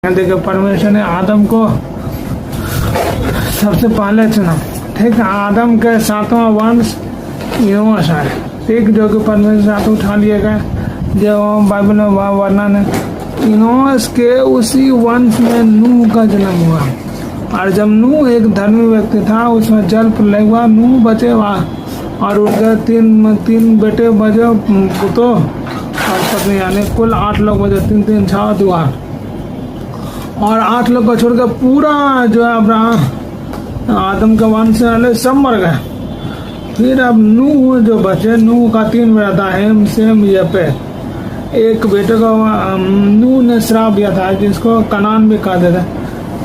देखो परमेश्वर ने आदम को सबसे पहले चुना। ठीक है, आदम के सातवां वंश इनोस है। ठीक, जो कि परमेश्वर साथ उठा लिए गए, जो बाइबल में वर्णन है। इनोस के उसी वंश में नूह का जन्म हुआ, और जब नूह एक धर्मी व्यक्ति था, उसमें जल प्रलय हुआ, नूह बचे हुआ, और उनके तीन बेटे बचे, पुतों और पत्नी, यानी कुल 8 लोग बचे। 3 3 6 2 8, और 8 लोग को छोड़कर पूरा जो है अब्राहम आदम के वंश वाले सब मर गए। फिर अब नूह जो बचे, नूह का 3 बेटा था, हेम शेम यपेत। एक बेटे को नूह ने श्राप दिया था, जिसको कनान भी कहा देता है।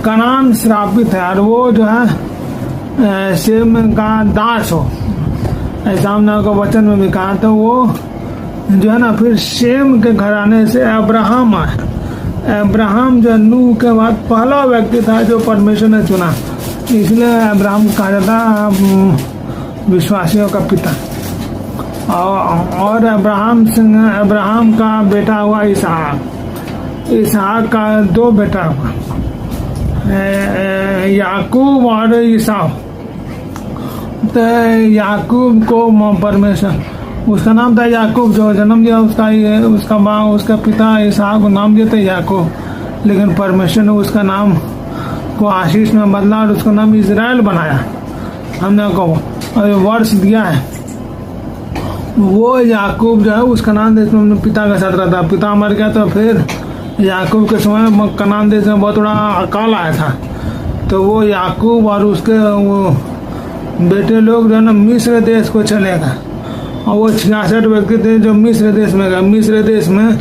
कनान श्रापित है, और वो जो है शेम का दास हो, ऐसा हमने को वचन में भी कहा। तो वो जो है ना, फिर शेम के घराने से अब्राहम आए। अब्राहम जो नूह के बाद पहला व्यक्ति था जो परमेश्वर ने चुना, इसलिए अब्राहम कहा जाता विश्वासियों का पिता। और अब्राहम का बेटा हुआ इसहाक। इसहाक का 2 बेटा हुआ, याकूब और ईसाव। तो याकूब को परमेश्वर, उसका नाम था याकूब, जो जन्म दिया उसका पिता इसहाक को नाम दिया था याकूब, लेकिन परमेश्वर ने उसका नाम को आशीष में बदला और उसका नाम इजराइल बनाया। हमने को वर्ष दिया है, वो याकूब जो है उसका नाम देश में पिता के साथ रहता। पिता मर गया तो फिर याकूब के समय कनान देश में बहुत बड़ा अकाल आया था, तो वो याकूब और उसके वो बेटे लोग जो है ना मिस्र देश को चले गए, और वो 66 व्यक्ति थे जो मिस्र देश में गए। मिस्र देश में